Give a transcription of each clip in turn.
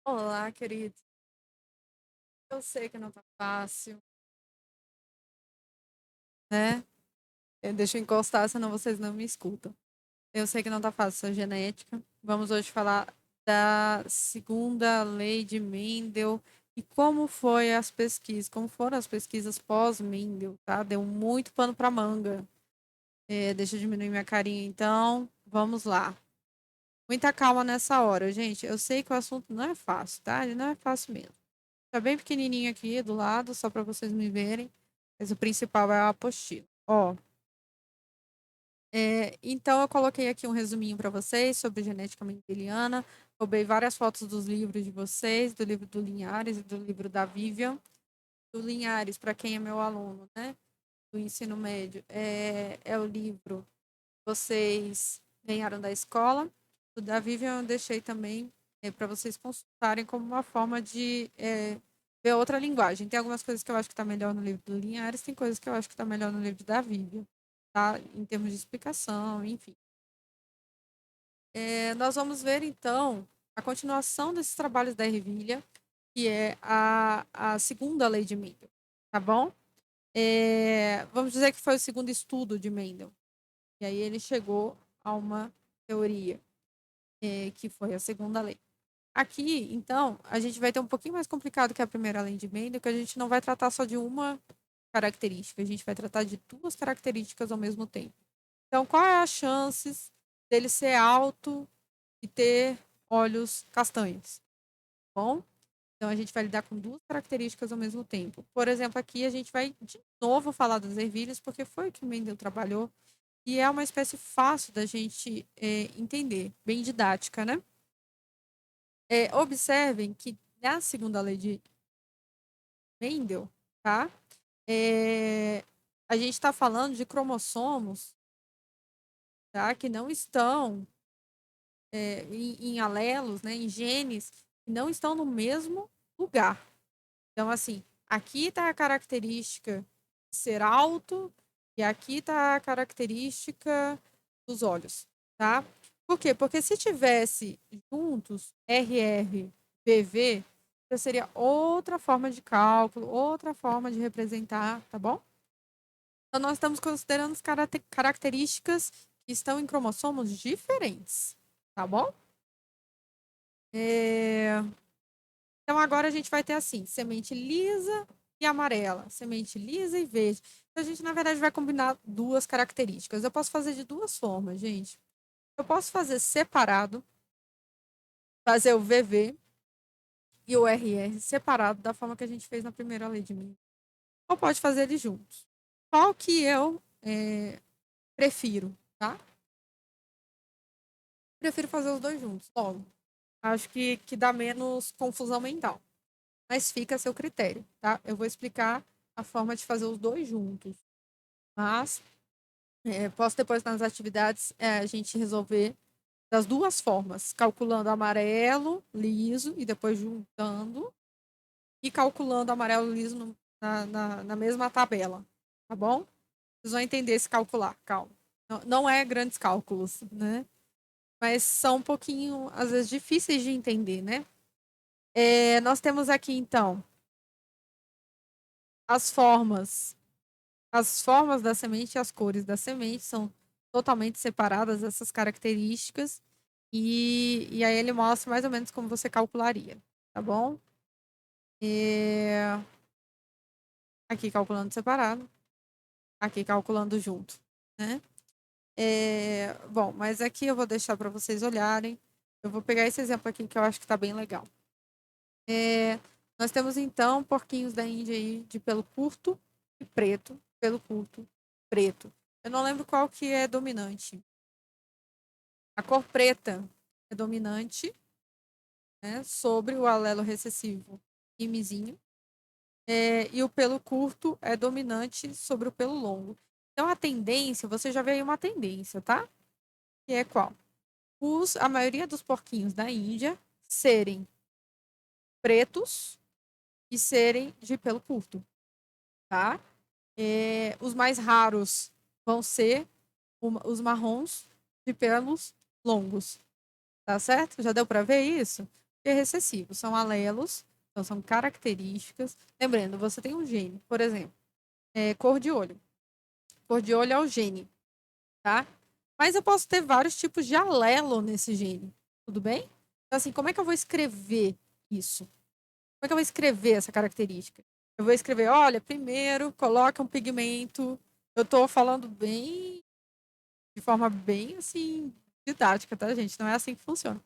Olá, querido. Eu sei que não tá fácil, né? Deixa eu encostar, senão vocês não me escutam. Eu sei que não tá fácil essa genética. Vamos hoje falar da segunda lei de Mendel e como foi as pesquisas, como foram as pesquisas pós-Mendel, tá? Deu muito pano pra manga. Deixa eu diminuir minha carinha, então. Vamos lá. Muita calma nessa hora, gente. Eu sei que o assunto não é fácil, tá? Ele não é fácil mesmo. Tá bem pequenininho aqui do lado, só para vocês me verem. Mas o principal é a apostila. Ó, então eu coloquei aqui um resuminho para vocês sobre genética mendeliana. Roubei várias fotos dos livros de vocês, do livro do Linhares e do livro da Vivian. Do Linhares, para quem é meu aluno, né? Do ensino médio, é o livro que vocês ganharam da escola. O da Vivian eu deixei também para vocês consultarem como uma forma de ver outra linguagem. Tem algumas coisas que eu acho que está melhor no livro do Linhares, tem coisas que eu acho que está melhor no livro da Vivian, tá? Em termos de explicação, enfim. Nós vamos ver, então, a continuação desses trabalhos da Ervilha, que é a segunda lei de Mendel, tá bom? Vamos dizer que foi o segundo estudo de Mendel. E aí ele chegou a uma teoria, que foi a segunda lei. Aqui, então, a gente vai ter um pouquinho mais complicado que a primeira lei de Mendel, que a gente não vai tratar só de uma característica, a gente vai tratar de duas características ao mesmo tempo. Então, qual é a chances dele ser alto e ter olhos castanhos? Bom, então a gente vai lidar com duas características ao mesmo tempo. Por exemplo, aqui a gente vai de novo falar das ervilhas, porque foi o que o Mendel trabalhou, e é uma espécie fácil da gente entender, bem didática, né? Observem que na segunda lei de Mendel, tá? A gente está falando de cromossomos, tá? Que não estão em alelos, né? Em genes que não estão no mesmo lugar. Então, assim, aqui está a característica de ser alto e aqui está a característica dos olhos, tá? Por quê? Porque se tivesse juntos RR, VV, já seria outra forma de cálculo, outra forma de representar, tá bom? Então, nós estamos considerando as características que estão em cromossomos diferentes, tá bom? Então, agora a gente vai ter assim, semente lisa e amarela, semente lisa e verde. Então, a gente, na verdade, vai combinar duas características. Eu posso fazer de duas formas, gente. Eu posso fazer separado, fazer o VV e o RR separado, da forma que a gente fez na primeira lei de Mendel. Ou pode fazer eles juntos. Qual que eu prefiro, tá? Prefiro fazer os dois juntos, logo. Acho que dá menos confusão mental. Mas fica a seu critério, tá? Eu vou explicar a forma de fazer os dois juntos. Mas posso depois nas atividades a gente resolver das duas formas, calculando amarelo, liso e depois juntando, e calculando amarelo liso na mesma tabela, tá bom? Vocês vão entender se calcular, calma. Não é grandes cálculos, né? Mas são um pouquinho, às vezes, difíceis de entender, né? Nós temos aqui, então, as formas. As formas da semente e as cores da semente são totalmente separadas, essas características. E aí ele mostra mais ou menos como você calcularia, tá bom? Aqui calculando separado, aqui calculando junto, né? Bom, mas aqui eu vou deixar para vocês olharem. Eu vou pegar esse exemplo aqui que eu acho que está bem legal. Nós temos então porquinhos da Índia aí de pelo curto e preto, pelo curto, preto. Eu não lembro qual que é dominante. A cor preta é dominante, né, sobre o alelo recessivo imizinho, e o pelo curto é dominante sobre o pelo longo. Então, a tendência, você já vê aí uma tendência, tá? Que é qual? A maioria dos porquinhos da Índia serem pretos e serem de pelo curto, tá? Os mais raros vão ser os marrons de pelos longos, tá certo? Já deu para ver isso? e recessivo. São alelos, então são características. Lembrando, você tem um gene, por exemplo, cor de olho. Cor de olho é o gene, tá? Mas eu posso ter vários tipos de alelo nesse gene, tudo bem? Então, assim, como é que eu vou escrever isso? Como é que eu vou escrever essa característica? Eu vou escrever, olha, primeiro coloca um pigmento. Eu tô falando bem, de forma bem, assim, didática, tá, gente? Não é assim que funciona.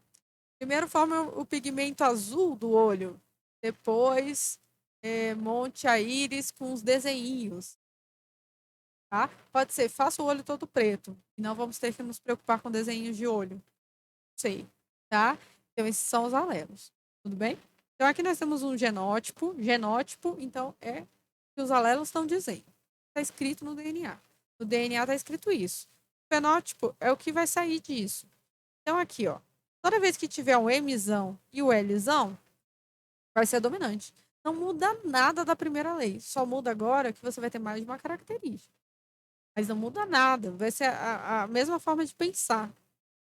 Primeiro forma o pigmento azul do olho. Depois, monte a íris com os desenhinhos. Tá? Pode ser, faça o olho todo preto. E não vamos ter que nos preocupar com desenhos de olho. Sei, tá? Então, esses são os alelos. Tudo bem? Então, aqui nós temos um genótipo. Genótipo, então, é o que os alelos estão dizendo. Está escrito no DNA. No DNA está escrito isso. O fenótipo é o que vai sair disso. Então, aqui, ó. Toda vez que tiver um Mzão e o Lzão, vai ser dominante. Não muda nada da primeira lei. Só muda agora que você vai ter mais de uma característica. Mas não muda nada. Vai ser a mesma forma de pensar.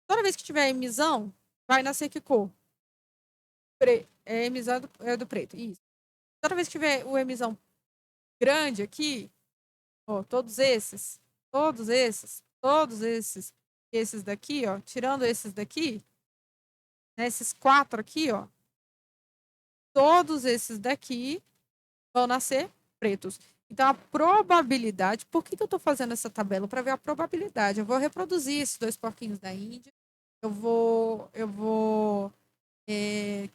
Toda vez que tiver Mzão, vai nascer que cor? Mzão é do preto. Isso. Toda vez que tiver o Mzão grande aqui, ó, todos esses, esses daqui, ó, tirando esses daqui, né, esses 4 aqui, ó, todos esses daqui vão nascer pretos. Então, a probabilidade... Por que eu estou fazendo essa tabela? Para ver a probabilidade. Eu vou reproduzir esses 2 porquinhos da Índia. Eu vou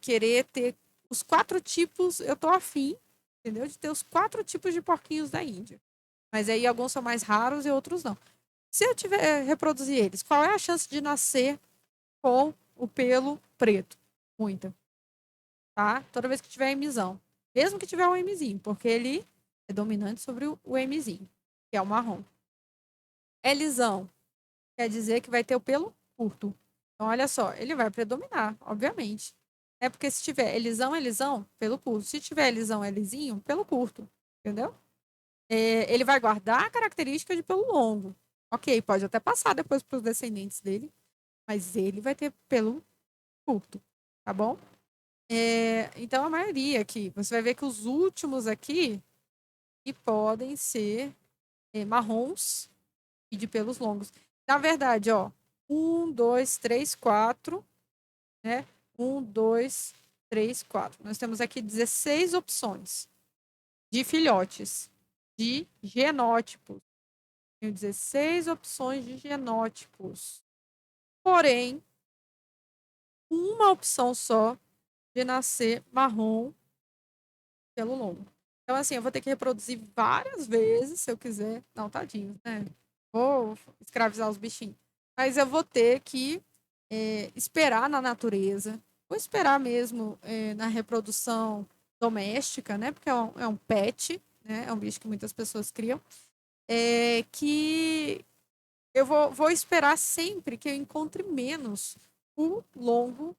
querer ter os 4 tipos. Eu estou afim, entendeu? De ter os 4 tipos de porquinhos da Índia. Mas aí alguns são mais raros e outros não. Se eu tiver reproduzir eles, qual é a chance de nascer com o pelo preto? Muita. Tá? Toda vez que tiver emissão. Mesmo que tiver um Mzinho, porque ele é dominante sobre o Mzinho, que é o marrom. Lzão quer dizer que vai ter o pelo curto. Então, olha só, ele vai predominar, obviamente. É porque se tiver Lzão, pelo curto. Se tiver Lzinho, pelo curto. Entendeu? Ele vai guardar a característica de pelo longo. Ok, pode até passar depois para os descendentes dele, mas ele vai ter pelo curto, tá bom? Então, a maioria aqui, você vai ver que os últimos aqui que podem ser marrons e de pelos longos. Na verdade, ó, 1, 2, 3, 4, né? 1, 2, 3, 4. Nós temos aqui 16 opções de filhotes, de genótipos. Tenho 16 opções de genótipos. Porém, uma opção só de nascer marrom pelo longo. Então, assim, eu vou ter que reproduzir várias vezes, se eu quiser. Não, tadinho, né? Vou escravizar os bichinhos. Mas eu vou ter que esperar na natureza. Vou esperar mesmo na reprodução doméstica, né? Porque é um pet, né? É um bicho que muitas pessoas criam. Que eu vou esperar sempre que eu encontre menos o longo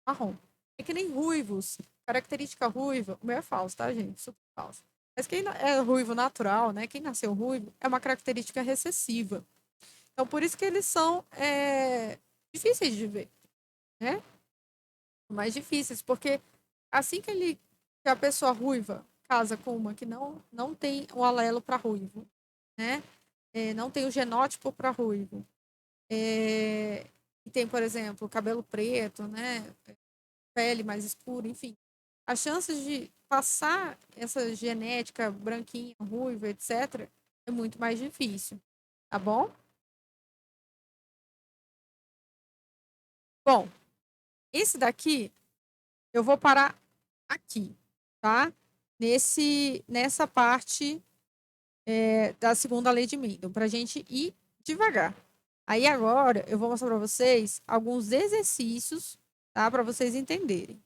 marrom. É que nem ruivos. Característica ruiva. O meu é falso, tá, gente? Super falso. Mas quem é ruivo natural, né? Quem nasceu ruivo, é uma característica recessiva. Então, por isso que eles são difíceis de ver, né? Mais difíceis, porque assim que a pessoa ruiva casa com uma que não tem o alelo para ruivo, né? Não tem o genótipo para ruivo. E tem, por exemplo, cabelo preto, né? Pele mais escura, enfim. As chances de passar essa genética branquinha, ruiva, etc., é muito mais difícil, tá bom? Bom, esse daqui eu vou parar aqui, tá? Nessa parte da segunda lei de Mendel, para a gente ir devagar. Aí agora eu vou mostrar para vocês alguns exercícios, tá? Para vocês entenderem.